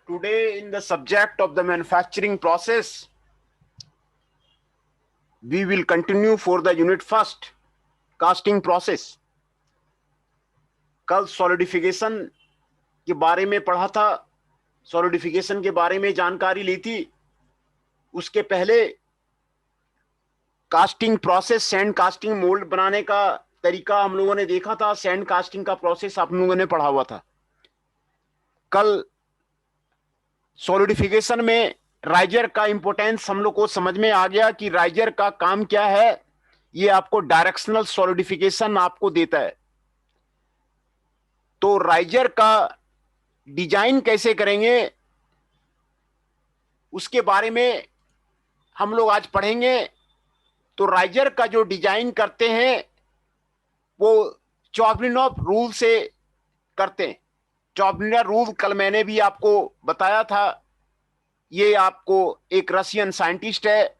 Today, in the subject of the manufacturing process, we will continue for the unit first, casting process. कल solidification के बारे में पढ़ा था, सॉलिडिफिकेशन के बारे में जानकारी ली थी। उसके पहले casting process, sand casting mould बनाने का तरीका हम लोगों ने देखा था। सैंड कास्टिंग का प्रोसेस आप लोगों ने पढ़ा हुआ था। कल सॉलिडिफिकेशन में राइजर का इंपोर्टेंस हम लोग को समझ में आ गया कि राइजर का काम क्या है। ये आपको डायरेक्शनल सॉलिडिफिकेशन आपको देता है। तो राइजर का डिजाइन कैसे करेंगे उसके बारे में हम लोग आज पढ़ेंगे। तो राइजर का जो डिजाइन करते हैं वो चॉबलिनॉफ रूल से करते हैं। चॉबलिनर रूल कल मैंने भी आपको बताया था। ये आपको एक रशियन साइंटिस्ट है,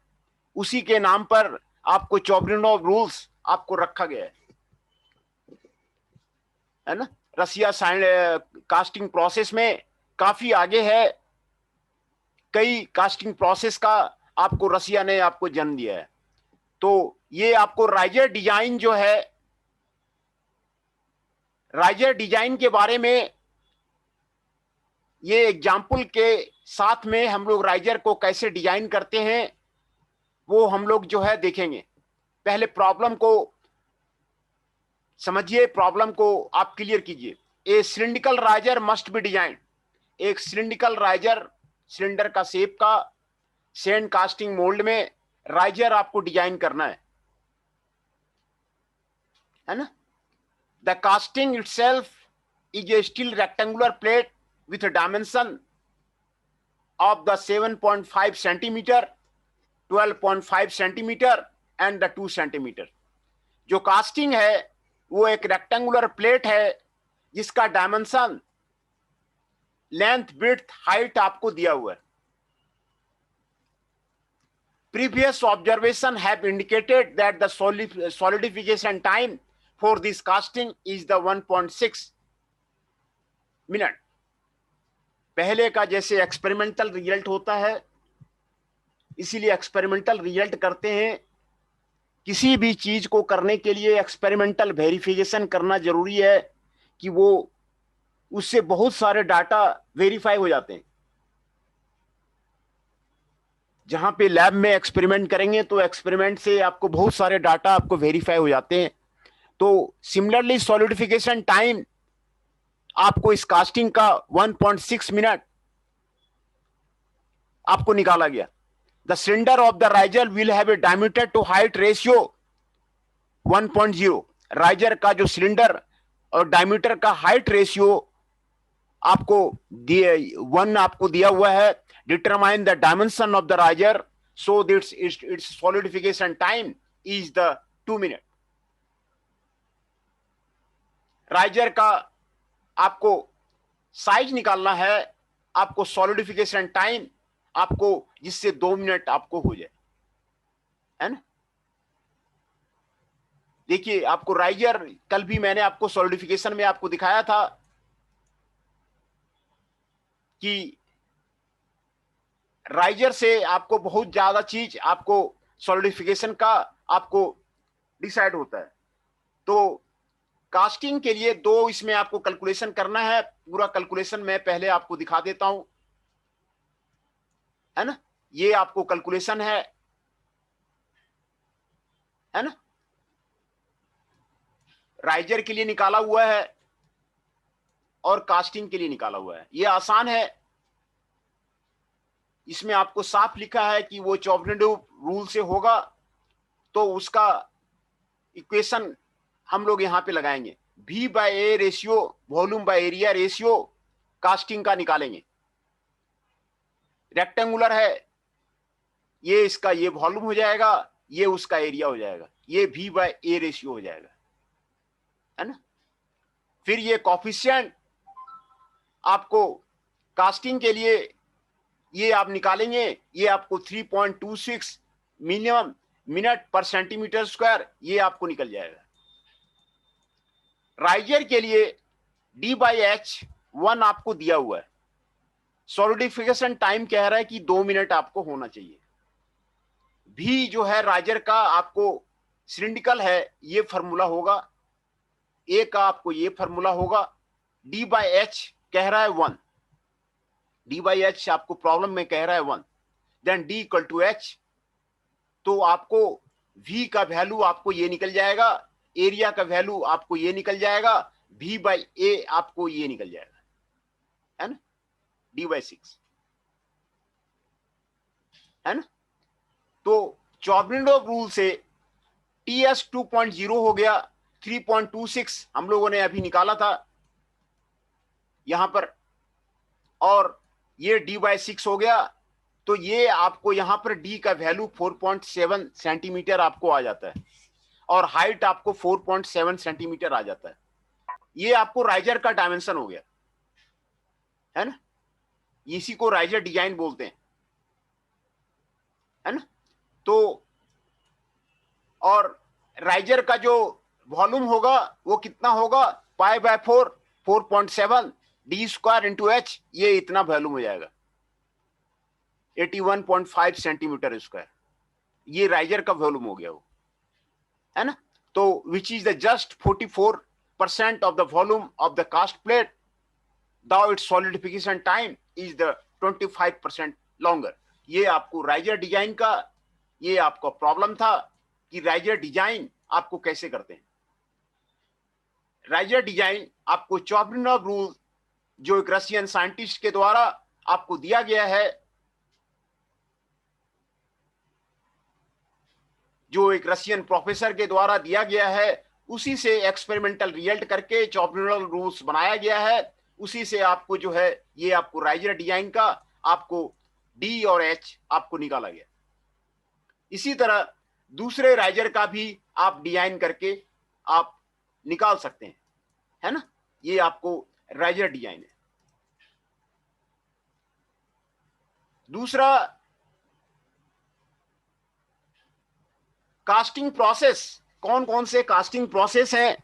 उसी के नाम पर आपको चॉबलिनॉफ रूल्स आपको रखा गया है ना। रसिया कास्टिंग प्रोसेस में काफी आगे है। कई कास्टिंग प्रोसेस का आपको रसिया ने आपको जन्म दिया है। तो ये आपको राइजर डिजाइन जो है, राइजर डिजाइन के बारे में ये एग्जाम्पल के साथ में हम लोग राइजर को कैसे डिजाइन करते हैं वो हम लोग जो है देखेंगे। पहले प्रॉब्लम को समझिए, प्रॉब्लम को आप क्लियर कीजिए। A cylindrical riser must be design. एक सिलिंड्रिकल राइजर, सिलेंडर का शेप का, सैंड कास्टिंग मोल्ड में राइजर आपको डिजाइन करना है ना। The casting itself is a steel rectangular plate with a dimension of the 7.5 centimeter, 12.5 centimeter and the 2 centimeter। जो casting है वो एक रेक्टेंगुलर प्लेट है जिसका डायमेंशन, लेंथ, विड्थ, हाइट आपको दिया हुआ है। Previous observation have indicated that the solidification time for this casting is the 1.6 minute। पहले का जैसे एक्सपेरिमेंटल रिजल्ट होता है, इसीलिए एक्सपेरिमेंटल रिजल्ट करते हैं। किसी भी चीज को करने के लिए एक्सपेरिमेंटल वेरिफिकेशन करना जरूरी है कि वो उससे बहुत सारे डाटा वेरीफाई हो जाते हैं। जहां पे लैब में एक्सपेरिमेंट करेंगे तो एक्सपेरिमेंट से आपको बहुत सारे डाटा आपको वेरीफाई हो जाते हैं। तो सिमिलरली सॉलिडिफिकेशन टाइम आपको इस कास्टिंग का 1.6 मिनट आपको निकाला गया। The cylinder of the riser will have a diameter to height ratio 1.0। Riser का जो सिलेंडर और डायमीटर का हाइट रेशियो आपको आपको दिया हुआ है। Determine the dimension of the riser so that it's solidification time is the 2 minute. Riser का आपको साइज निकालना है, आपको सॉलिडिफिकेशन टाइम आपको जिससे 2 मिनट आपको हो जाए, है ना। देखिए आपको राइजर कल भी मैंने आपको सॉलिडिफिकेशन में आपको दिखाया था कि राइजर से आपको बहुत ज्यादा चीज आपको सॉलिडिफिकेशन का आपको डिसाइड होता है। तो कास्टिंग के लिए दो इसमें आपको कैलकुलेशन करना है। पूरा कैलकुलेशन मैं पहले आपको दिखा देता हूं, है ना। ये आपको कैलकुलेशन है ना। राइजर के लिए निकाला हुआ है और कास्टिंग के लिए निकाला हुआ है। ये आसान है। इसमें आपको साफ लिखा है कि वो चॉबलिनॉफ रूल से होगा, तो उसका इक्वेशन हम लोग यहां पे लगाएंगे। V by a ratio, volume by area ratio casting का निकालेंगे। रेक्टेंगुलर है, ये इसका ये वॉल्यूम हो जाएगा, ये उसका एरिया हो जाएगा, ये V बाय ए रेशियो हो जाएगा, है ना। फिर ये कोफिशिएंट आपको कास्टिंग के लिए ये आप निकालेंगे। ये आपको 3.26 मिनिमम मिनट पर सेंटीमीटर स्क्वायर ये आपको निकल जाएगा। राइजर के लिए D/H 1 आपको दिया हुआ है, सॉलिडिफिकेशन टाइम कह रहा है कि 2 मिनट आपको होना चाहिए। भी जो है राइजर का आपको सिलिंड्रिकल है, ये फॉर्मूला होगा, ए का आपको ये फॉर्मूला होगा, डी बाई एच कह रहा है 1, डी बाई एच आपको प्रॉब्लम में कह रहा है 1, then d equal to h, तो आपको v का वैल्यू आपको ये निकल जाएगा, एरिया का वैल्यू आपको ये निकल जाएगा, v बाई ए आपको ये निकल जाएगा, है ना, डी बाई 6, है ना। तो चॉब्रिनोव रूल से TS 2.0 हो गया 3.26 हम लोगों ने अभी निकाला था यहां पर, और ये d बाई 6 हो गया, तो ये आपको यहां पर d का वैल्यू 4.7 सेंटीमीटर आपको आ जाता है, और हाइट आपको 4.7 सेंटीमीटर आ जाता है। ये आपको राइजर का डायमेंशन हो गया, है ना, इसी को राइजर डिजाइन बोलते हैं, है ना। तो और राइजर का जो वॉल्यूम होगा वो कितना होगा, pi by 4.7 d square into h, ये इतना वॉल्यूम हो जाएगा 81.5 सेंटीमीटर स्क्वायर, ये राइजर का वॉल्यूम हो गया वो, है ना। तो which is the just 44% of the volume of the cast plate, though its solidification time is the 25% longer. ये आपको राइजर डिजाइन का ये आपका प्रॉब्लम था कि राइजर डिजाइन आपको कैसे करते हैं। राइजर डिजाइन आपको चॉब्रिनोव रूल जो एक रशियन साइंटिस्ट के द्वारा आपको दिया गया है, जो एक रशियन प्रोफेसर के द्वारा दिया गया है, उसी से एक्सपेरिमेंटल रिजल्ट करके चॉब्रिनोव रूल्स बनाया गया है, उसी से आपको जो है ये आपको राइजर डिजाइन का आपको डी और एच आपको निकाला गया। इसी तरह दूसरे राइजर का भी आप डिजाइन करके आप निकाल सकते हैं, है ना। ये आपको राइजर डिजाइन है। दूसरा कास्टिंग प्रोसेस, कौन कौन से कास्टिंग प्रोसेस हैं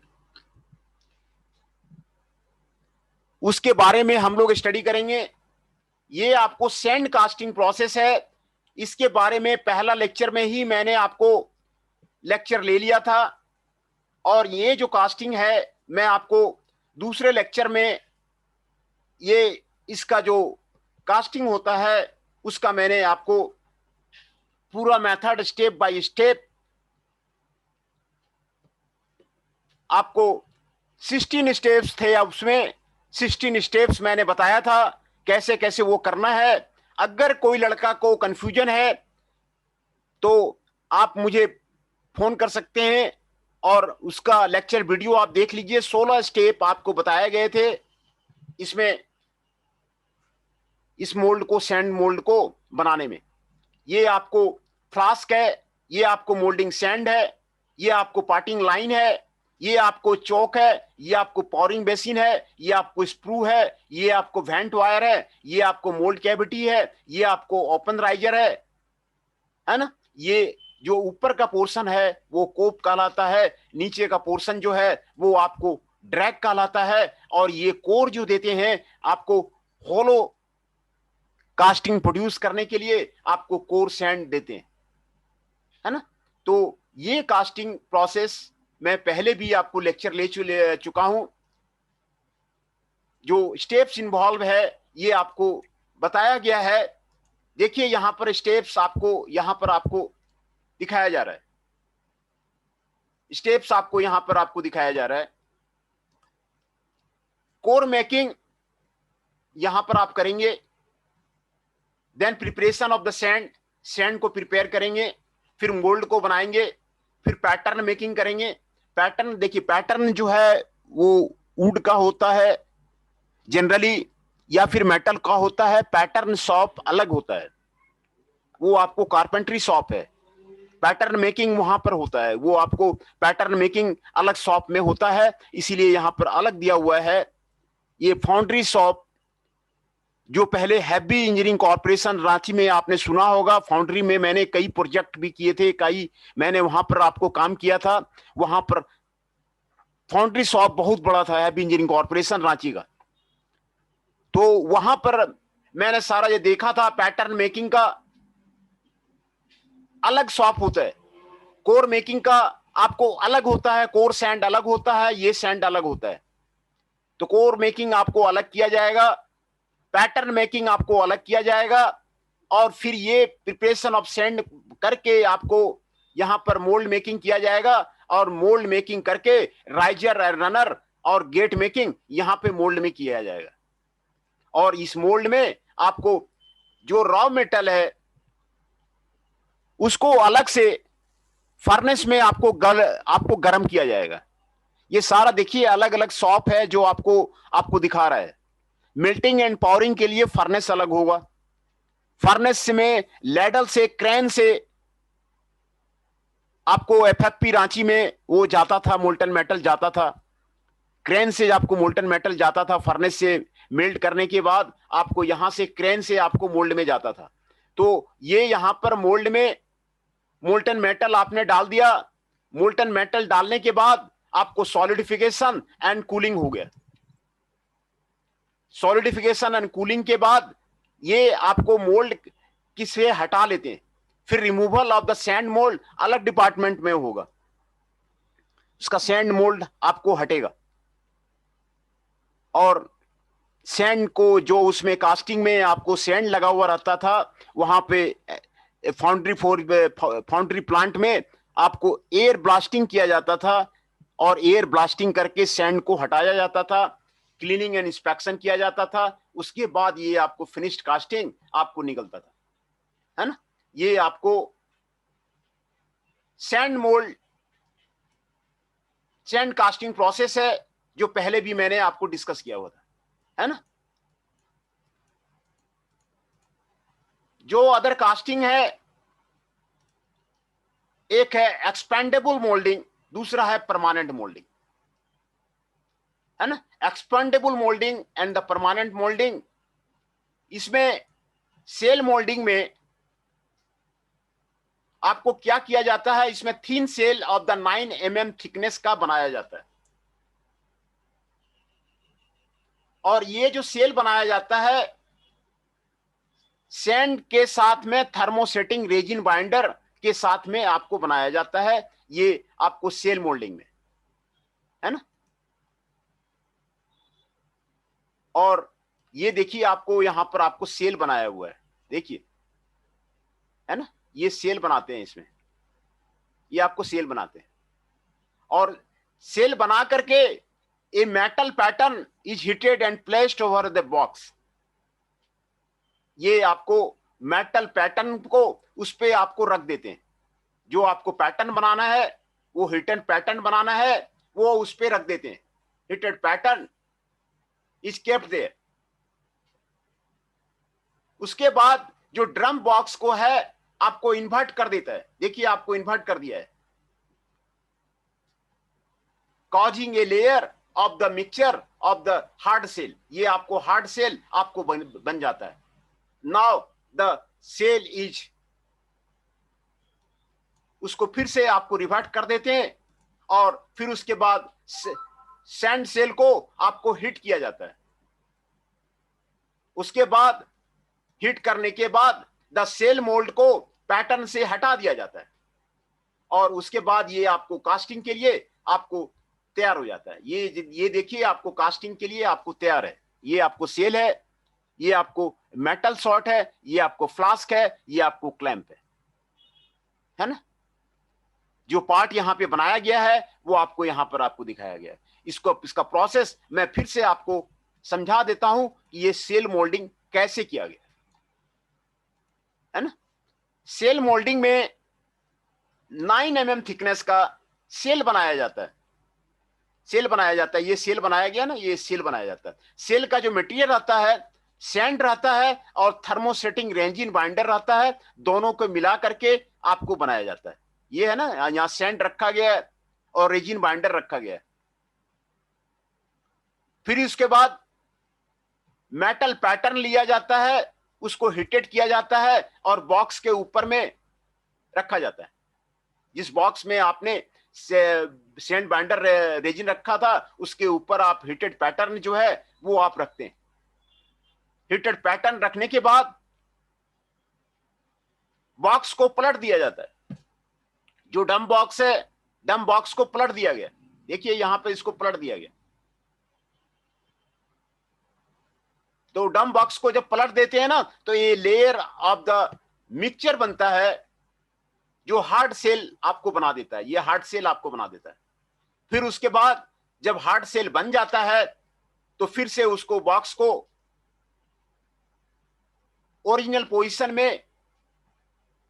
उसके बारे में हम लोग स्टडी करेंगे। ये आपको सैंड कास्टिंग प्रोसेस है, इसके बारे में पहला लेक्चर में ही मैंने आपको लेक्चर ले लिया था, और ये जो कास्टिंग है मैं आपको दूसरे लेक्चर में ये इसका जो कास्टिंग होता है उसका मैंने आपको पूरा मेथड स्टेप बाय स्टेप आपको 16 स्टेप्स थे, उसमें 16 स्टेप्स मैंने बताया था कैसे कैसे वो करना है। अगर कोई लड़का को कंफ्यूजन है तो आप मुझे फोन कर सकते हैं और उसका लेक्चर वीडियो आप देख लीजिए। 16 स्टेप आपको बताए गए थे इसमें, इस मोल्ड को, सैंड मोल्ड को बनाने में। ये आपको फ्लास्क है, ये आपको मोल्डिंग सैंड है, ये आपको पार्टिंग लाइन है, ये आपको चौक है, ये आपको पॉरिंग बेसिन है, ये आपको स्प्रू है, ये आपको वेंट वायर है, ये आपको मोल्ड कैविटी है, ये आपको ओपन राइजर है ना। ये जो ऊपर का पोर्शन है वो कोप कहलाता है, नीचे का पोर्शन जो है वो आपको ड्रैग कहलाता है, और ये कोर जो देते हैं आपको होलो कास्टिंग प्रोड्यूस करने के लिए आपको कोर सैंड देते हैं, है ना। तो ये कास्टिंग प्रोसेस मैं पहले भी आपको लेक्चर ले चुका हूं। जो स्टेप्स इन्वॉल्व है ये आपको बताया गया है। देखिए यहां पर स्टेप्स आपको यहां पर आपको दिखाया जा रहा है, स्टेप्स आपको यहां पर आपको दिखाया जा रहा है। कोर मेकिंग यहां पर आप करेंगे, then preparation of the sand, sand को प्रिपेयर करेंगे, फिर मोल्ड को बनाएंगे, फिर पैटर्न मेकिंग करेंगे। पैटर्न देखिए, पैटर्न जो है वो वुड का होता है जनरली, या फिर मेटल का होता है। पैटर्न शॉप अलग होता है, वो आपको कारपेंट्री शॉप है। पैटर्न मेकिंग वहां पर होता है, वो आपको पैटर्न मेकिंग अलग शॉप में होता है, इसीलिए यहां पर अलग दिया हुआ है। ये फाउंड्री शॉप जो पहले हैवी इंजीनियरिंग कॉर्पोरेशन रांची में आपने सुना होगा, फाउंड्री में मैंने कई प्रोजेक्ट भी किए थे, कई मैंने वहां पर आपको काम किया था। वहां पर फाउंड्री शॉप बहुत बड़ा था, हैवी इंजीनियरिंग कॉर्पोरेशन रांची का। तो वहां पर मैंने सारा ये देखा था, पैटर्न मेकिंग का अलग शॉप होता है, कोर मेकिंग का आपको अलग होता है, कोर सैंड अलग होता है, ये सैंड अलग होता है। तो कोर मेकिंग आपको अलग किया जाएगा, पैटर्न मेकिंग आपको अलग किया जाएगा, और फिर ये प्रिपरेशन ऑफ सैंड करके आपको यहां पर मोल्ड मेकिंग किया जाएगा, और मोल्ड मेकिंग करके राइजर, रनर और गेट मेकिंग यहां पे मोल्ड में किया जाएगा। और इस मोल्ड में आपको जो रॉ मेटल है उसको अलग से फर्नेस में आपको गर्म किया जाएगा। ये सारा देखिए अलग अलग शॉप है जो आपको दिखा रहा है। मेल्टिंग एंड पावरिंग के लिए फर्नेस अलग होगा, फर्नेस में लैडल से, क्रेन से आपको एफएफपी रांची में वो जाता था, मोल्टन मेटल जाता था, क्रेन से आपको मोल्टन मेटल जाता था, फर्नेस से मेल्ट करने के बाद आपको यहां से क्रेन से आपको मोल्ड में जाता था। तो ये यहां पर मोल्ड में मोल्टन मेटल आपने डाल दिया, मोल्टन मेटल डालने के बाद आपको सॉलिडिफिकेशन एंड कूलिंग हो गया। सॉलिडिफिकेशन एंड कूलिंग के बाद ये आपको मोल्ड किसे हटा लेते हैं, फिर removal of the sand mould अलग डिपार्टमेंट में होगा, उसका सैंड मोल्ड आपको हटेगा, और सैंड को जो उसमें कास्टिंग में आपको सैंड लगा हुआ रहता था, वहां पे फाउंड्री प्लांट में आपको एयर ब्लास्टिंग किया जाता था, और एयर ब्लास्टिंग करके सैंड को हटाया जाता था, क्लीनिंग एंड इंस्पेक्शन किया जाता था, उसके बाद ये आपको फिनिश्ड कास्टिंग आपको निकलता था, है ना। ये आपको sand mould, sand casting process है, जो पहले भी मैंने आपको डिस्कस किया हुआ था, है ना। जो अदर कास्टिंग है, एक है एक्सपेंडेबल मोल्डिंग, दूसरा है परमानेंट मोल्डिंग, है ना। Expendable moulding and the permanent moulding, इसमें सेल मोल्डिंग में आपको क्या किया जाता है, इसमें thin shell of the 9 mm thickness का बनाया जाता है, और ये जो सेल बनाया जाता है सैंड के साथ में थर्मोसेटिंग रेजिन बाइंडर के साथ में आपको बनाया जाता है, ये आपको सेल मोल्डिंग में, है ना। और ये देखिए आपको यहां पर आपको सेल बनाया हुआ है, देखिए, है ना, ये सेल बनाते हैं इसमें, ये आपको सेल बनाते हैं, और सेल बना करके a metal pattern is heated and placed over the box. ये आपको मेटल पैटर्न को उस पे आपको रख देते हैं, जो आपको पैटर्न बनाना है, वो हिटन पैटर्न बनाना है, वो उस पे रख देते हैं, heated pattern is kept there. उसके बाद जो ड्रम बॉक्स को है आपको इन्वर्ट कर देता है, देखिए आपको इन्वर्ट कर दिया है, causing a layer of the mixture of the hard cell, ये आपको हार्ड सेल आपको बन जाता है। नाउ द सेल इज, उसको फिर से आपको रिवर्ट कर देते हैं, और फिर उसके बाद सैंड सेल को आपको हिट किया जाता है। उसके बाद हिट करने के बाद द सेल मोल्ड को पैटर्न से हटा दिया जाता है, और उसके बाद ये आपको कास्टिंग के लिए आपको तैयार हो जाता है। ये देखिए आपको कास्टिंग के लिए आपको तैयार है, ये आपको सेल है, ये आपको मेटल शॉट है, ये आपको फ्लास्क है, ये आपको क्लैंप है ना। जो पार्ट यहां पे बनाया गया है वो आपको यहां पर आपको दिखाया गया है। इसका प्रोसेस मैं फिर से आपको समझा देता हूं कि ये सेल मोल्डिंग कैसे किया गया है ना। सेल मोल्डिंग में 9 mm थिकनेस का सेल बनाया जाता है, सेल बनाया जाता है, ये सेल बनाया गया ना, ये सेल बनाया जाता है। सेल का जो मटेरियल रहता है सैंड रहता है और थर्मोसेटिंग रेजिन बाइंडर रहता है, दोनों को मिला करके आपको बनाया जाता है। ये है ना, यहां सैंड रखा गया है और रेजिन बाइंडर रखा गया है। फिर उसके बाद मेटल पैटर्न लिया जाता है, उसको हिटेड किया जाता है और बॉक्स के ऊपर में रखा जाता है। जिस बॉक्स में आपने सैंड बाइंडर रेजिन रखा था उसके ऊपर आप हिटेड पैटर्न जो है वो आप रखते हैं। हीटेड पैटर्न रखने के बाद बॉक्स को पलट दिया जाता है। जो डम बॉक्स है, डम बॉक्स को पलट दिया गया। देखिए यहां पे इसको पलट दिया गया। तो डम बॉक्स को जब पलट देते हैं ना, तो ये लेयर ऑफ द मिक्सचर बनता है जो हार्ड सेल आपको बना देता है। ये हार्ड सेल आपको बना देता है। फिर उसके बाद जब हार्ड सेल बन जाता है तो फिर से उसको बॉक्स को ओरिजिनल पोजीशन में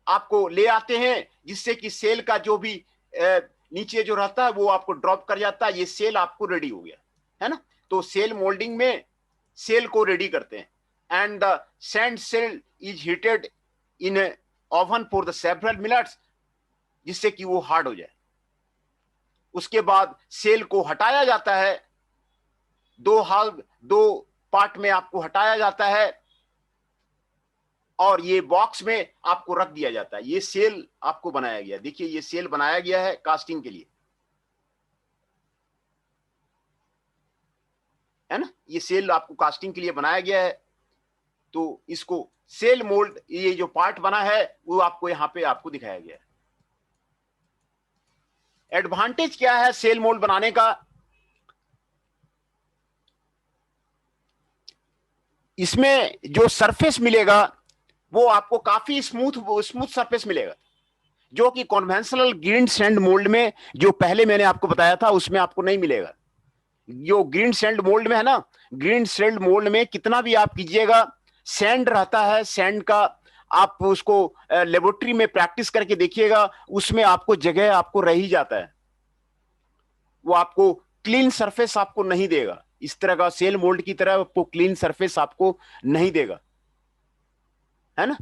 आपको ले आते हैं, जिससे कि सेल का जो भी नीचे जो रहता है वो आपको ड्रॉप कर जाता है। ये सेल आपको रेडी हो गया है ना। तो सेल मोल्डिंग में सेल को रेडी करते हैं, and the sand shell is heated in oven for the several minutes, जिससे कि वो हार्ड हो जाए। उसके बाद सेल को हटाया जाता है, दो पार्ट में आपको हटाया जाता है और ये बॉक्स में आपको रख दिया जाता है। ये सेल आपको बनाया गया। देखिए ये सेल बनाया गया है कास्टिंग के लिए, है ना। ये सेल आपको कास्टिंग के लिए बनाया गया है। तो इसको सेल मोल्ड, ये जो पार्ट बना है वो आपको यहां पे आपको दिखाया गया है। एडवांटेज क्या है सेल मोल्ड बनाने का? इसमें जो सरफेस मिलेगा वो आपको काफी स्मूथ सरफेस मिलेगा, जो कि कन्वेंशनल ग्रीन सैंड मोल्ड में, जो पहले मैंने आपको बताया था, उसमें आपको नहीं मिलेगा। जो ग्रीन सैंड मोल्ड में है ना, ग्रीन सैंड मोल्ड में कितना भी आप कीजिएगा, सैंड रहता है। सैंड का आप उसको लेबोरेटरी में प्रैक्टिस करके देखिएगा, उसमें आपको जगह आपको रह ही जाता है। वो आपको क्लीन सरफेस आपको नहीं देगा। इस तरह का सेल मोल्ड की तरह आपको क्लीन सरफेस आपको नहीं देगा, है ना।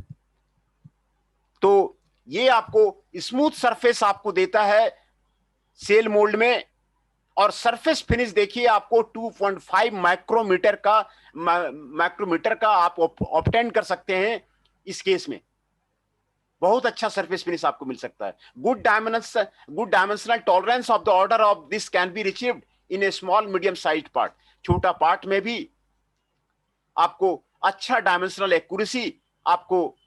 तो ये आपको स्मूथ सरफेस आपको देता है सेल मोल्ड में। और सरफेस फिनिश देखिए, आपको 2.5 माइक्रोमीटर का आप ऑब्टेन कर सकते हैं। इस केस में बहुत अच्छा सरफेस फिनिश आपको मिल सकता है। Good dimensional tolerance of the order of this can be achieved in A small medium size part. छोटा पार्ट में भी आपको अच्छा डायमेंशनल एक्यूरेसी आपको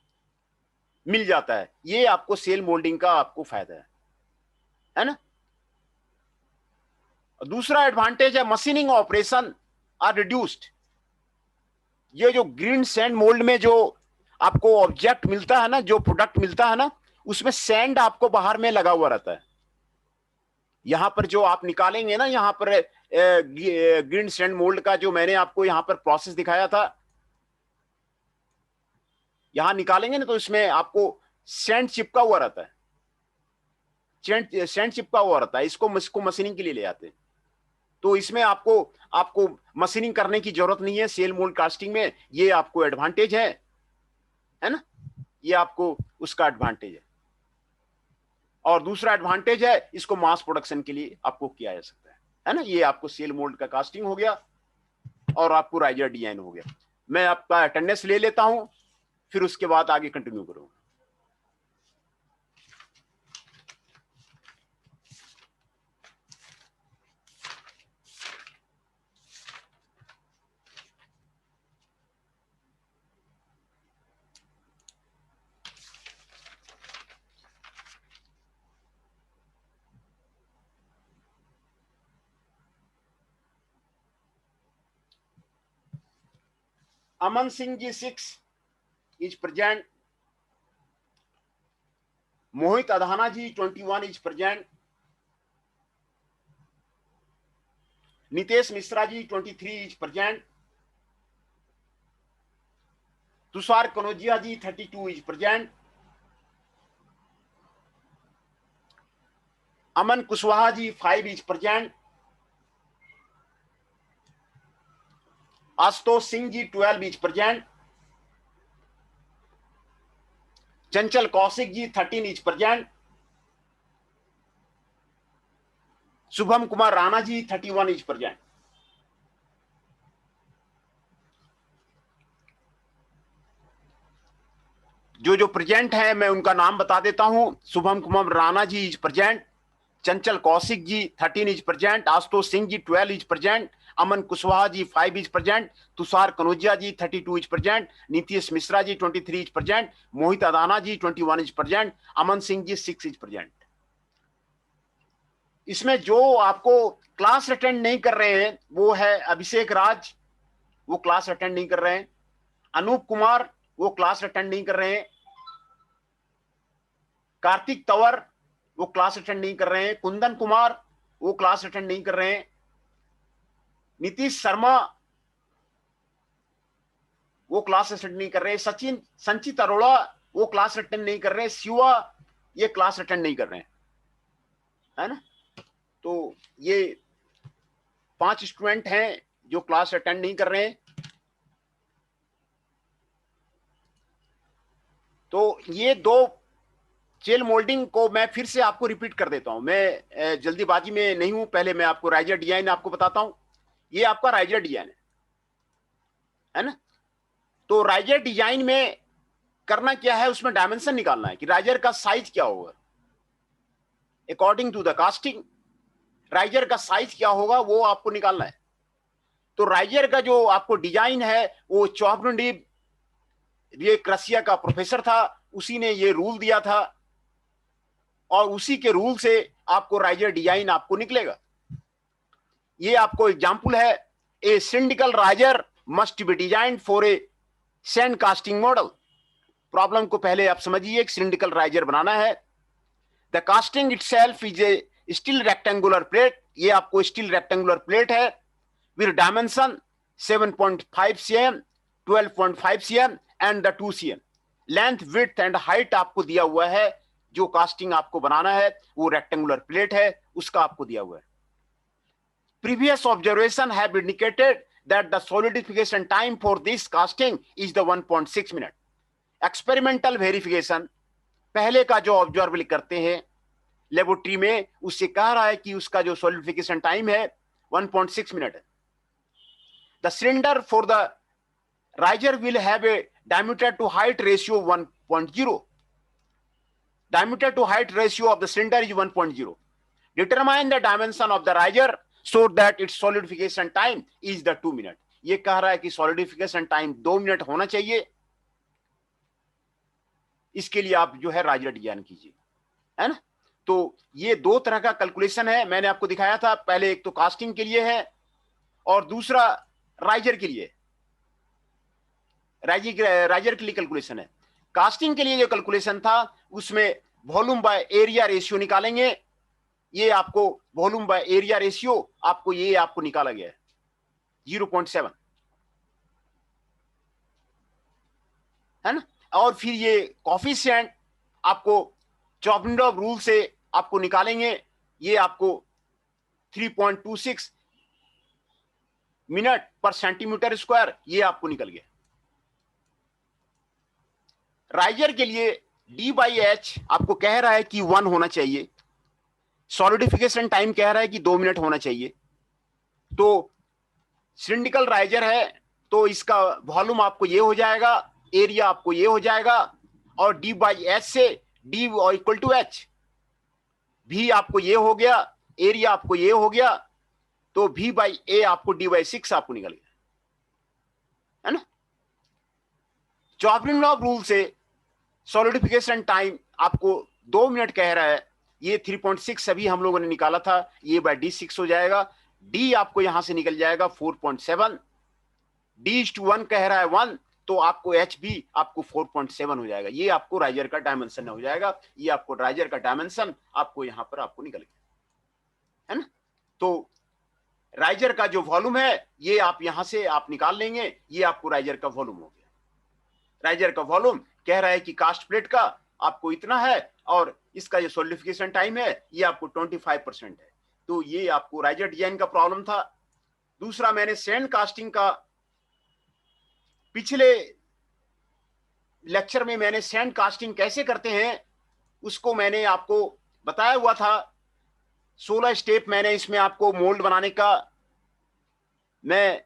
मिल जाता है। ये आपको सेल मोल्डिंग का आपको फायदा है ना। दूसरा एडवांटेज है मशीनिंग ऑपरेशन आर रिड्यूस्ड। ये जो ग्रीन सैंड मोल्ड में जो आपको ऑब्जेक्ट मिलता है ना, जो प्रोडक्ट मिलता है ना, उसमें सैंड आपको बाहर में लगा हुआ रहता है। यहां पर जो आप निकालेंगे ना, यहां पर ग्रीन सैंड मोल्ड का जो मैंने आपको यहां पर प्रोसेस दिखाया था, यहां निकालेंगे ना तो इसमें आपको सैंड चिपका हुआ रहता है। सैंड चिपका हुआ रहता है। इसको मशीनिंग के लिए ले आते हैं। तो इसमें आपको मशीनिंग करने की जरूरत नहीं है सेल मोल्ड कास्टिंग में। ये आपको एडवांटेज है ना। ये आपको उसका एडवांटेज है। और दूसरा एडवांटेज है, इसको मास प्रोडक्शन के लिए आपको किया जा सकता है ना। ये आपको सेल मोल्ड का कास्टिंग हो गया और आपको राइजर डिजाइन हो गया। मैं आपका अटेंडेंस ले लेता हूं, फिर उसके बाद आगे कंटिन्यू करूंगा। Aman Singh ji 6 is present. Mohit Adhana ji 21 is present. Nitesh Misra ji 23 is present. Tushar Kanojia ji 32 is present. Aman Kushwaha ji 5 is present. Ashutosh Singh ji 12 is present. Chanchal Kaushik ji 13 is present. Shubham Kumar Rana ji 31 is present. जो present है मैं उनका नाम बता देता हूं। Shubham Kumar Rana ji is present, Chanchal Kaushik ji 13 is present, Ashutosh Singh ji 12 is present, Aman Kushwaha ji 5 is present, Tushar Kanaujia ji 32 is present, Nitish Mishra ji 23 is present, Mohit Adana ji 21 is present, Aman Singh ji 6 is present. इसमें जो आपको क्लास अटेंड नहीं कर रहे हैं वो है अभिषेक राज, वो क्लास अटेंड नहीं कर रहे हैं, अनूप कुमार वो क्लास अटेंड नहीं कर रहे हैं, कार्तिक तंवर वो क्लास अटेंड नहीं कर रहे हैं, कुंदन कुमार वो क्लास अटेंड नहीं कर रहे हैं, नीतीश शर्मा वो क्लास अटेंड नहीं कर रहे हैं, सचिन संचित अरोड़ा वो क्लास अटेंड नहीं कर रहे हैं, शिवा ये क्लास अटेंड नहीं कर रहे हैं, है ना। तो ये 5 स्टूडेंट हैं जो क्लास अटेंड नहीं कर रहे हैं। तो ये 2 जेल मोल्डिंग को मैं फिर से आपको रिपीट कर देता हूं, मैं जल्दीबाजी में नहीं हूं, पहले मैं आपको राइजर डिजाइन आपको बताता हूं। ये आपका राइजर डिजाइन है ना। तो राइजर डिजाइन में करना क्या है, उसमें डायमेंशन निकालना है कि राइजर का साइज क्या होगा according to the casting, riser का साइज क्या होगा वो आपको निकालना है। तो राइजर का जो आपको डिजाइन है वो चॉपनडीब, ये रसिया का प्रोफेसर था, उसी ने ये रूल दिया था और उसी के रूल से आपको राइजर डिजाइन आपको निकलेगा। ये आपको एग्जांपल है, a cylindrical riser must be designed for a sand casting model. Problem को पहले आप समझिए, एक सिंडिकल राइजर बनाना है। The casting itself is a steel rectangular plate, ये आपको स्टील रेक्टेंगुलर प्लेट है with dimension 7.5 cm, 12.5 cm and the 2 cm। Length width and height आपको दिया हुआ है, जो कास्टिंग आपको बनाना है वो रेक्टेंगुलर प्लेट है, उसका आपको दिया हुआ है। Previous observation have indicated that the solidification time for this casting is the 1.6 minute. Experimental verification, पहले का जो ऑब्जर्व करते हैं लेबोरेटरी में, उससे कह रहा है कि उसका जो सॉलिडिफिकेशन टाइम है 1.6 मिनट है। The cylinder for the riser will have A diameter to height ratio 1.0. Diameter to height ratio of the cylinder is 1.0. Determine the dimension of the riser so that its solidification time is the 2 minute. ये कह रहा है कि solidification time 2 minute होना चाहिए। इसके लिए आप जो है राइजर डिजाइन कीजिए, है ना। तो ये 2 तरह का कैलकुलेशन है, मैंने आपको दिखाया था। पहले एक तो कास्टिंग के लिए है और दूसरा राइजर के लिए। राइजर के लिए कैलकुलेशन है। कास्टिंग के लिए जो कैलकुलेशन था उसमें वॉल्यूम बाय एरिया रेशियो निकालेंगे। ये आपको वॉल्यूम बाय एरिया रेशियो आपको ये आपको निकाला गया है 0.7, है ना। और फिर ये कोफिशिएंट आपको चॉपनडॉब रूल से आपको निकालेंगे, ये आपको 3.26 मिनट पर सेंटीमीटर स्क्वायर ये आपको निकल गया। राइजर के लिए D/H आपको कह रहा है कि 1 होना चाहिए, सॉलिडिफिकेशन टाइम कह रहा है कि 2 मिनट होना चाहिए। तो सिलिंड्रिकल राइजर है तो इसका वॉल्यूम आपको ये हो जाएगा, एरिया आपको ये हो जाएगा, और D/H से D equal to H, V आपको ये हो गया, एरिया आपको ये हो गया, तो V/A आपको D/6 आपको निकल गया, है ना। चॉपनडॉब रूल से सॉलिडिफिकेशन टाइम आपको 2 मिनट कह रहा है, ये 3.6 अभी हम लोगों ने निकाला था, ये बाय D6 हो जाएगा। D आपको यहां से निकल जाएगा 4.7, D/1 कह रहा है 1, तो आपको H भी आपको 4.7 हो जाएगा। ये आपको राइजर का डायमेंशन हो जाएगा, ये आपको राइजर का डायमेंशन आपको यहां पर आपको निकल गया, है ना। तो राइजर का जो वॉल्यूम है ये आप यहां से आप निकाल लेंगे, ये आपको राइजर का वॉल्यूम हो गया। राइजर का वॉल्यूम कह रहा है कि कास्ट प्लेट का आपको इतना है और इसका जो सॉलिडिफिकेशन टाइम है ये आपको 25% है। तो ये आपको राइजर डिजाइन का प्रॉब्लम था। दूसरा, मैंने सैंड कास्टिंग का पिछले लेक्चर में मैंने सैंड कास्टिंग कैसे करते हैं उसको मैंने आपको बताया हुआ था। 16 स्टेप मैंने इसमें आपको मोल्ड बनाने का मैं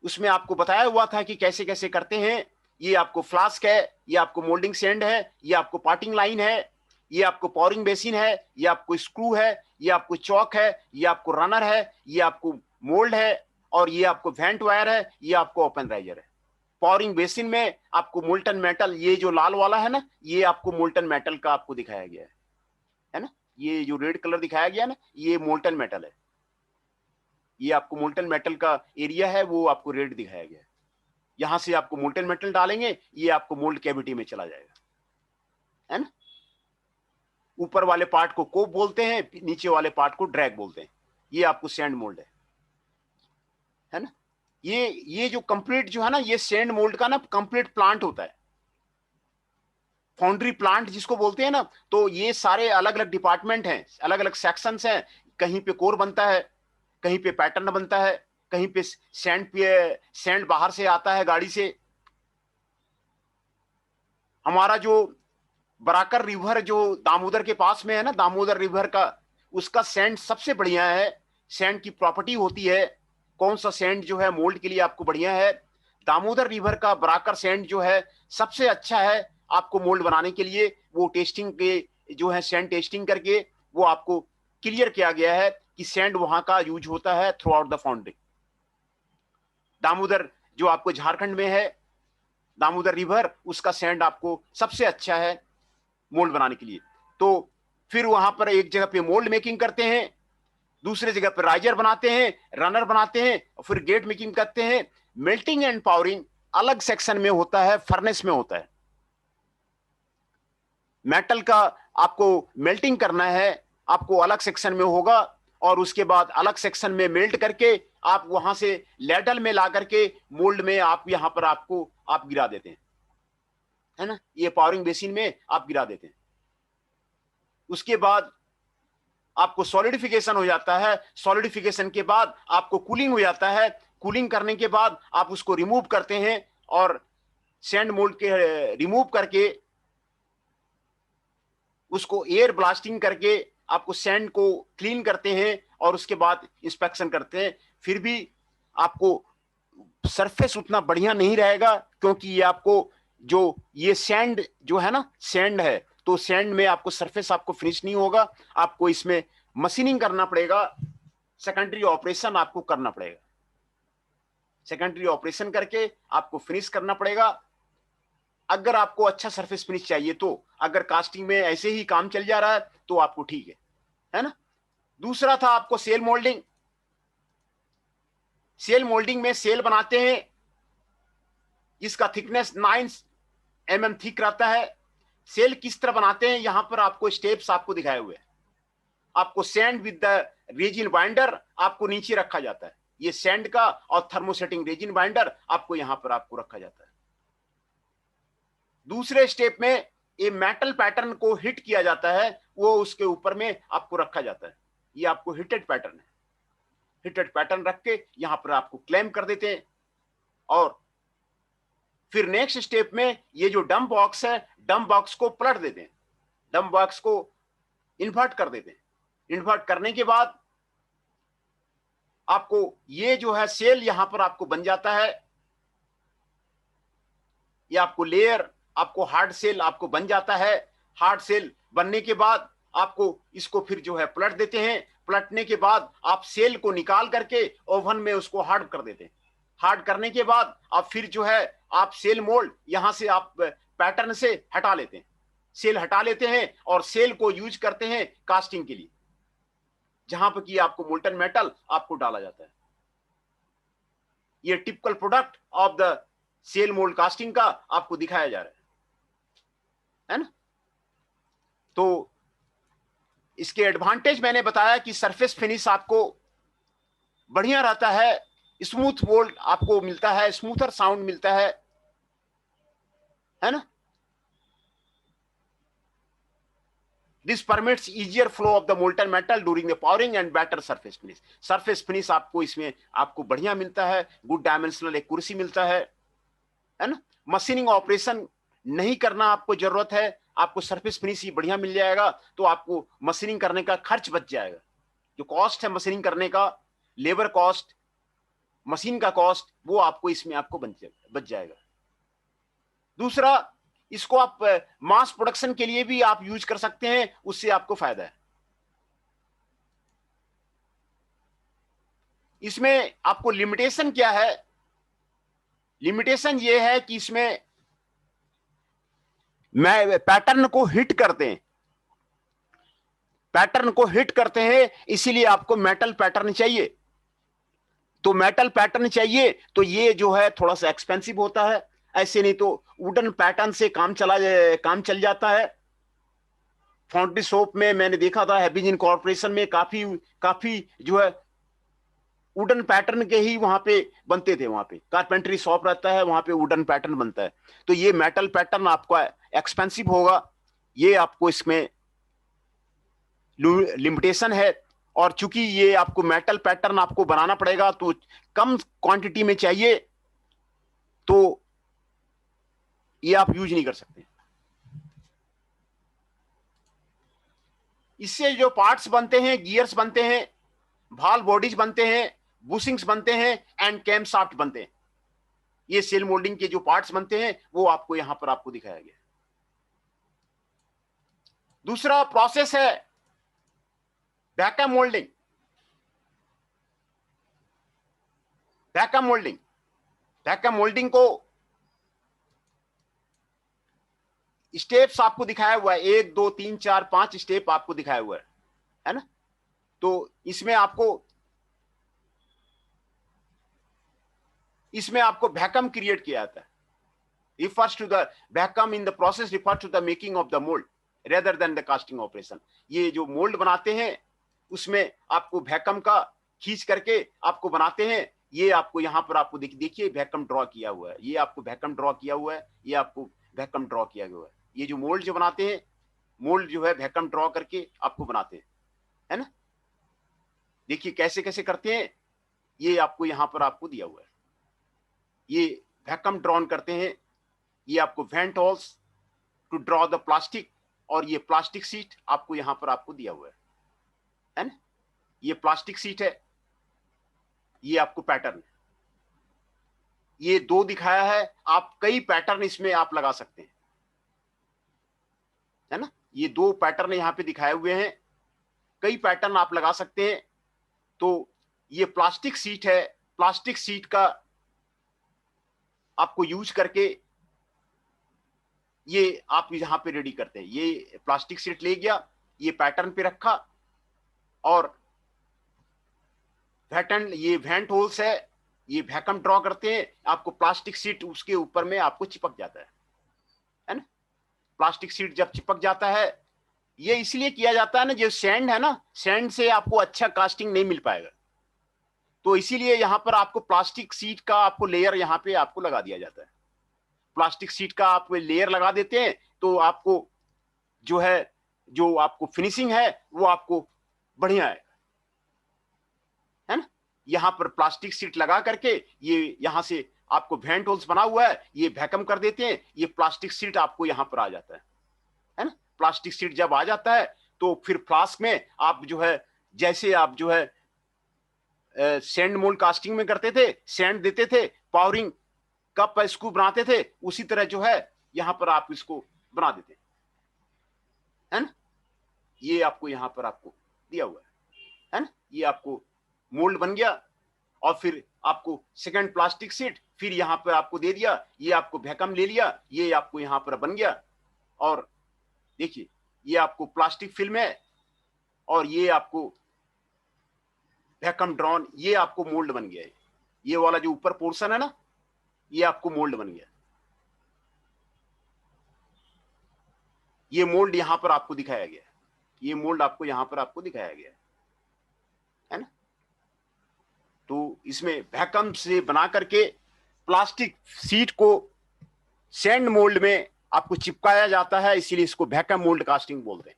उसमें आपको बताया हुआ था कि कैसे कैसे करते हैं। ये आपको फ्लास्क है, ये आपको मोल्डिंग सैंड है, ये आपको पार्टिंग लाइन है, ये आपको पॉरिंग बेसिन है, ये आपको स्क्रू है, ये आपको चौक है, ये आपको रनर है, ये आपको मोल्ड है और ये आपको वेंट वायर है, ये आपको ओपन राइजर है। पावरिंग बेसिन में आपको मोल्टन मेटल, ये जो लाल वाला है ना, ये आपको मोल्टन मेटल का आपको दिखाया गया है ना। ये जो रेड कलर दिखाया गया ना, ये मोल्टन मेटल है। ये आपको मोल्टन मेटल का एरिया है, वो आपको रेड दिखाया गया है। यहां से आपको मोल्टन मेटल डालेंगे, ये आपको मोल्ड कैविटी में चला जाएगा, है ना। ऊपर वाले पार्ट को कोप बोलते हैं, नीचे वाले पार्ट को ड्रैग बोलते हैं। ये आपको सैंड मोल्ड है ना। ये जो कंप्लीट जो है ना, ये सैंड मोल्ड का ना कंप्लीट प्लांट होता है, फाउंड्री प्लांट जिसको बोलते हैं ना। तो ये सारे अलग अलग डिपार्टमेंट हैं, अलग अलग सेक्शंस हैं। कहीं पे कोर बनता है, कहीं पे पैटर्न बनता है, कहीं पे सैंड बाहर से आता है गाड़ी से। हमारा जो बराकर रिवर जो दामोदर के पास में है ना, दामोदर रिवर का, उसका सैंड सबसे बढ़िया है। सैंड की प्रॉपर्टी होती है, कौन सा सैंड जो है मोल्ड के लिए आपको बढ़िया है। दामोदर रिवर का बराकर सैंड जो है सबसे अच्छा है आपको मोल्ड बनाने के लिए। वो टेस्टिंग के जो है सैंड टेस्टिंग करके वो आपको क्लियर किया गया है कि सैंड वहां का यूज होता है through out the foundry. Damodar जो आपको झारखंड में है, दामोदर रिवर, उसका सैंड आपको सबसे अच्छा है मोल्ड बनाने के लिए। तो फिर वहां पर एक जगह पे मोल्ड मेकिंग करते हैं, दूसरे जगह पर राइजर बनाते हैं, रनर बनाते हैं, और फिर गेट मेकिंग करते हैं। मेल्टिंग एंड पावरिंग अलग सेक्शन में होता है, फर्नेस में होता है। मेटल का आपको मेल्टिंग करना है, आपको अलग सेक्शन में होगा, और उसके बाद अलग सेक्शन में मेल्ट करके आप वहां से लैडल में ला करके मोल्ड में आप यहां पर आपको आप गिरा देते हैं, है ना। ये पावरिंग बेसिन में आप गिरा देते हैं। उसके बाद आपको सॉलिडिफिकेशन हो जाता है। सॉलिडिफिकेशन के बाद आपको कूलिंग हो जाता है। कूलिंग करने के बाद आप उसको रिमूव करते हैं, और सैंड मोल्ड के रिमूव करके उसको एयर ब्लास्टिंग करके आपको सैंड को क्लीन करते हैं, और उसके बाद इंस्पेक्शन करते हैं। फिर भी आपको सरफेस उतना बढ़िया नहीं रहेगा, क्योंकि ये आपको जो ये सैंड जो है ना, सैंड है, तो सैंड में आपको सरफेस आपको फिनिश नहीं होगा। आपको इसमें मशीनिंग करना पड़ेगा, सेकेंडरी ऑपरेशन आपको करना पड़ेगा। सेकेंडरी ऑपरेशन करके आपको फिनिश करना पड़ेगा, अगर आपको अच्छा सरफेस फिनिश चाहिए तो। अगर कास्टिंग में ऐसे ही काम चल जा रहा है तो आपको ठीक है ना। दूसरा था आपको सेल मोल्डिंग। सेल मोल्डिंग में सेल बनाते हैं, इसका थिकनेस 9 mm थिक रहता है। सेल किस तरह बनाते हैं, यहां पर आपको स्टेप्स आपको दिखाए हुए हैं। आपको sand with the resin binder आपको नीचे रखा जाता है, ये सैंड का, और थर्मोसेटिंग रेजिन बाइंडर आपको यहां पर आपको रखा जाता है। दूसरे स्टेप में ये मेटल पैटर्न को हिट किया जाता है, वो उसके ऊपर में आपको रखा जाता है। ये आपको हिटेड पैटर्न है। हिटेड पैटर्न रख के यहां पर आपको क्लैम कर देते हैं, और फिर नेक्स्ट स्टेप में ये जो डंप बॉक्स है, डंप बॉक्स को पलट देते हैं, डंप बॉक्स को इन्वर्ट कर देते हैं। इन्वर्ट करने के बाद आपको ये जो है सेल यहां पर आपको बन जाता है। ये आपको लेयर, आपको हार्ड सेल आपको बन जाता है। हार्ड सेल बनने के बाद आपको इसको फिर जो है पलट देते हैं। पलटने के बाद आप सेल को निकाल करके ओवन में उसको हार्ड कर देते हैं। हार्ड करने के बाद आप फिर जो है आप सेल मोल्ड यहां से आप पैटर्न से हटा लेते हैं, सेल हटा लेते हैं, और सेल को यूज करते हैं कास्टिंग के लिए, जहां पर कि आपको मोल्टन मेटल आपको डाला जाता है। ये typical product of the shell mould casting का आपको दिखाया जा रहा है ना। तो इसके एडवांटेज मैंने बताया कि सरफेस फिनिश आपको बढ़िया रहता है, स्मूथ मोल्ड आपको मिलता है, स्मूथर साउंड मिलता है ना। This permits easier flow of the molten metal during the powering and better surface finish. Surface finish आपको इसमें आपको बढ़िया मिलता है, गुड डायमेंशनल एक्यूरेसी मिलता है ना। मशीनिंग ऑपरेशन नहीं करना आपको जरूरत है, आपको सरफेस फिनिश ही बढ़िया मिल जाएगा, तो आपको मशीनिंग करने का खर्च बच जाएगा। जो कॉस्ट है मशीनिंग करने का, लेबर कॉस्ट, मशीन का कॉस्ट, वो आपको इसमें आपको बच जाएगा। दूसरा, इसको आप मास प्रोडक्शन के लिए भी आप यूज कर सकते हैं, उससे आपको फायदा है। इसमें आपको लिमिटेशन क्या है? लिमिटेशन ये है कि इसमें मैं पैटर्न को हिट करते हैं, पैटर्न को हिट करते हैं, इसीलिए आपको मेटल पैटर्न चाहिए। तो मेटल पैटर्न चाहिए तो ये जो है थोड़ा सा एक्सपेंसिव होता है, ऐसे नहीं तो वुडन पैटर्न से काम चल जाता है। फाउंड्री शॉप में मैंने देखा था, हैबिजिन कॉर्पोरेशन में काफी जो है वुडन पैटर्न के ही वहां पे बनते थे, वहां पे कारपेंटरी शॉप रहता है, वहां पे वुडन पैटर्न बनता है। तो ये मेटल पैटर्न आपका एक्सपेंसिव होगा, ये आपको इसमें लिमिटेशन है। और चूंकि ये आपको मेटल पैटर्न आपको बनाना पड़ेगा तो कम क्वांटिटी में चाहिए, तो ये आप यूज नहीं कर सकते। इससे जो पार्ट्स बनते हैं, गियर्स बनते हैं, भाल बॉडीज बनते हैं, बुशिंग्स बनते हैं एंड कैम शाफ्ट बनते हैं। ये सेल मोल्डिंग के जो पार्ट्स बनते हैं वो आपको यहां पर आपको दिखाया गया। दूसरा प्रोसेस है vacuum moulding. Vacuum moulding, vacuum moulding को स्टेप्स आपको दिखाया हुआ है, 1 2 3 4 5 स्टेप आपको दिखाया हुआ है ना। तो इसमें आपको वैक्यूम क्रिएट किया जाता है। refers to the vacuum in the process refers to the making of the mold rather than the casting operation। ये जो मोल्ड बनाते हैं उसमें आपको वैक्यूम का खींच करके आपको बनाते हैं। ये आपको यहां पर आपको देखिए वैक्यूम ड्रॉ किया हुआ है, ये आपको वैक्यूम ड्रॉ किया हुआ है, ये आपको वैक्यूम ड्रॉ किया हुआ है। ये जो मोल्ड जो बनाते हैं, मोल्ड जो है वैक्यूम ड्रॉ करके आपको बनाते हैं, है ना। देखिए कैसे कैसे करते हैं, ये आपको यहां पर आपको दिया हुआ है। ये वैक्यूम ड्रॉन करते हैं, ये आपको vent holes to draw the plastic, और ये प्लास्टिक सीट आपको यहां पर आपको दिया हुआ है ना। ये प्लास्टिक सीट है, ये आपको पैटर्न है। ये 2 दिखाया है, आप कई पैटर्न इसमें आप लगा सकते हैं, है ना। ये 2 पैटर्न यहां पे दिखाए हुए हैं, कई पैटर्न आप लगा सकते हैं। तो ये प्लास्टिक सीट है, प्लास्टिक सीट का आपको यूज करके ये आप यहां पे रेडी करते हैं। ये प्लास्टिक सीट ले गया, ये पैटर्न पे रखा, और ये वेंट होल्स है, ये वैक्यूम ड्रॉ करते हैं, आपको प्लास्टिक सीट उसके ऊपर में आपको चिपक जाता है ना। प्लास्टिक सीट जब चिपक जाता है, ये इसलिए किया जाता है ना, जो सैंड है ना, सैंड से आपको अच्छा कास्टिंग नहीं मिल पाएगा, तो इसीलिए यहां पर आपको प्लास्टिक सीट का आपको लेयर यहां पे आपको लगा दिया जाता है। प्लास्टिक सीट का आप लेयर लगा देते हैं तो आपको जो है, जो आपको फिनिशिंग है वो आपको बढ़िया है ना। यहां पर प्लास्टिक सीट लगा करके ये यहां से आपको वेंट होल्स बना हुआ है, ये वैक्यूम कर देते हैं, ये प्लास्टिक सीट आपको यहां पर आ जाता है ना। प्लास्टिक सीट जब आ जाता है तो फिर फ्लास्क में आप जो है, जैसे आप जो है सैंड मोल्ड कास्टिंग में करते थे, सैंड देते थे, पावरिंग कप इसको बनाते थे, उसी तरह जो है यहां पर आप इसको बना देते है ना। ये आपको यहां पर आपको दिया हुआ है ना। ये आपको मोल्ड बन गया, और फिर आपको सेकंड प्लास्टिक सीट फिर यहां पर आपको दे दिया, ये आपको वैक्यूम ले लिया, ये आपको यहां पर बन गया। और देखिए ये आपको प्लास्टिक फिल्म है, और ये आपको वैक्यूम ड्रॉन, ये आपको मोल्ड बन गया है। ये वाला जो ऊपर पोर्शन है ना, ये आपको मोल्ड बन गया। ये मोल्ड यहां पर आपको दिखाया गया, ये मोल्ड आपको यहां पर आपको दिखाया गया है ना। तो इसमें वैक्यूम से बना करके प्लास्टिक सीट को सैंड मोल्ड में आपको चिपकाया जाता है, इसीलिए इसको वैक्यूम मोल्ड कास्टिंग बोलते हैं।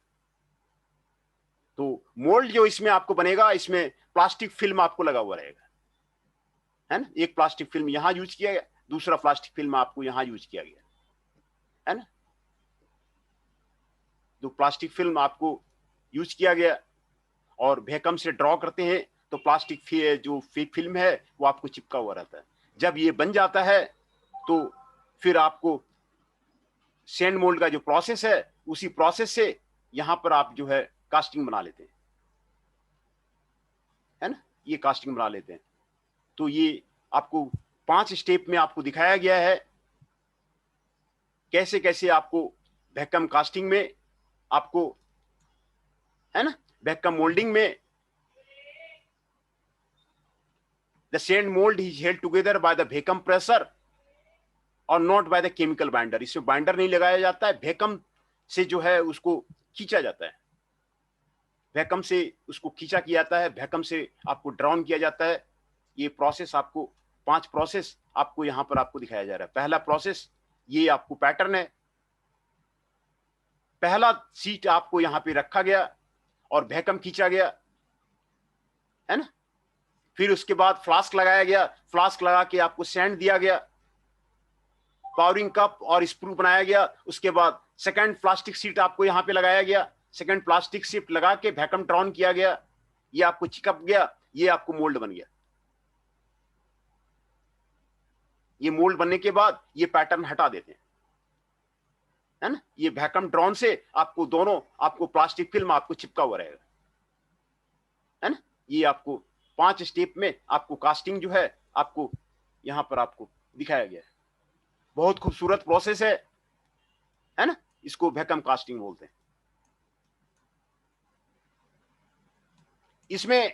तो मोल्ड जो इसमें आपको बनेगा, इसमें प्लास्टिक फिल्म आपको लगा हुआ रहेगा, है ना। एक प्लास्टिक फिल्म यहां यूज किया गया, दूसरा प्लास्टिक फिल्म आपको यहां यूज किया गया, है ना। जो प्लास्टिक फिल्म आपको यूज किया गया और वैक्यूम से ड्रॉ करते हैं तो प्लास्टिक जो फिल्म है वो आपको चिपका हुआ रहता है। जब ये बन जाता है तो फिर आपको सैंड मोल्ड का जो प्रोसेस है, उसी प्रोसेस से यहां पर आप जो है कास्टिंग बना लेते हैं, है ना। ये कास्टिंग बना लेते हैं। तो ये आपको 5 स्टेप में आपको दिखाया गया है कैसे कैसे आपको वैक्यूम कास्टिंग में आपको, है ना, वैक्यूम मोल्डिंग में the sand mould is held together by the vacuum pressure और not by the chemical binder. इसमें बाइंडर नहीं लगाया जाता है, वैक्यूम से जो है उसको खींचा जाता है, वैक्यूम से उसको खींचा किया जाता है, वैक्यूम से आपको ड्राउन किया जाता है। ये प्रोसेस आपको 5 प्रोसेस आपको यहां पर आपको दिखाया जा रहा है। पहला प्रोसेस, ये आपको पैटर्न है, पहला सीट आपको यहां पे रखा गया और वैक्यूम खींचा गया, है ना। फिर उसके बाद फ्लास्क लगाया गया, फ्लास्क लगा के आपको सैंड दिया गया, पावरिंग कप और स्प्रू बनाया गया। उसके बाद सेकंड प्लास्टिक सीट आपको यहां पे लगाया गया, सेकंड प्लास्टिक सीट लगा के वैक्यूम ड्राउन किया गया, ये आपको चिपक गया, ये आपको मोल्ड बन गया। ये मोल्ड बनने के बाद ये पैटर्न हटा देते हैं, है ना। ये वैक्यूम ड्राउन से आपको दोनों आपको प्लास्टिक फिल्म आपको चिपका हुआ रहेगा, है ना। ये आपको 5 स्टेप में आपको कास्टिंग जो है आपको यहां पर आपको दिखाया गया है। बहुत खूबसूरत प्रोसेस है ना। इसको वैक्यूम कास्टिंग बोलते हैं। इसमें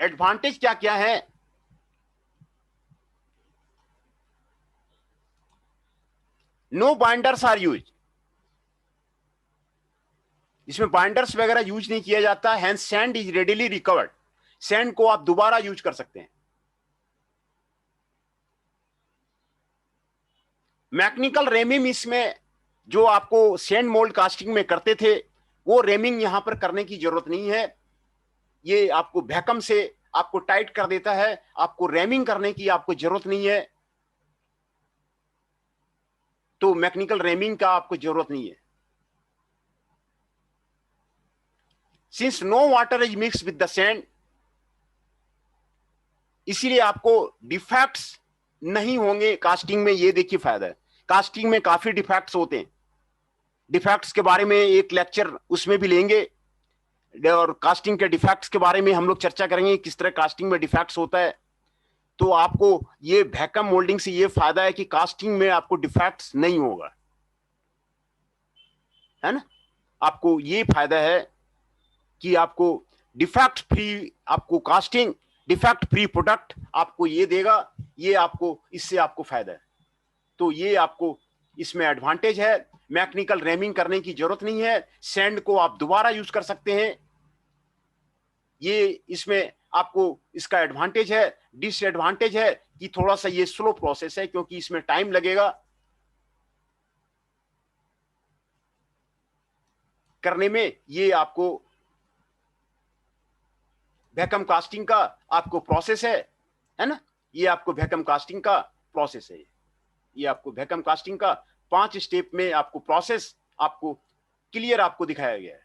एडवांटेज क्या क्या है? नो बाइंडर्स आर यूज, इसमें बाइंडर्स वगैरह यूज नहीं किया जाता। Hence sand is readily recovered, sand को आप दोबारा यूज कर सकते हैं। मैकेनिकल रेमिंग, इसमें जो आपको सैंड मोल्ड कास्टिंग में करते थे वो रेमिंग यहां पर करने की जरूरत नहीं है। ये आपको वैक्यूम से आपको टाइट कर देता है, आपको रेमिंग करने की आपको जरूरत नहीं है। तो मैकेनिकल रेमिंग का आपको जरूरत नहीं है। Since no water is mix with the sand, इसीलिए आपको डिफेक्ट्स नहीं होंगे कास्टिंग में। ये देखिए फायदा है, कास्टिंग में काफी डिफेक्ट्स होते हैं। डिफेक्ट्स के बारे में एक लेक्चर उसमें भी लेंगे और कास्टिंग के डिफेक्ट्स के बारे में हम लोग चर्चा करेंगे किस तरह कास्टिंग में डिफेक्ट्स होता है। तो आपको ये वैक्यूम मोल्डिंग से ये फायदा है कि कास्टिंग में आपको डिफेक्ट्स नहीं होगा, है ना। आपको ये फायदा है कि आपको डिफेक्ट फ्री, आपको कास्टिंग डिफेक्ट फ्री प्रोडक्ट आपको ये देगा, ये आपको इससे आपको फायदा है। तो ये आपको इसमें एडवांटेज है। मैकेनिकल रेमिंग करने की जरूरत नहीं है, सैंड को आप दोबारा यूज कर सकते हैं। ये इसमें आपको इसका एडवांटेज है। डिसएडवांटेज है कि थोड़ा सा ये स्लो प्रोसेस है, क्योंकि इसमें टाइम लगेगा करने में। ये आपको वैक्यूम कास्टिंग का आपको प्रोसेस है ना। ये आपको वैक्यूम कास्टिंग का प्रोसेस है। ये आपको वैक्यूम कास्टिंग का 5 स्टेप में आपको प्रोसेस आपको क्लियर आपको दिखाया गया है।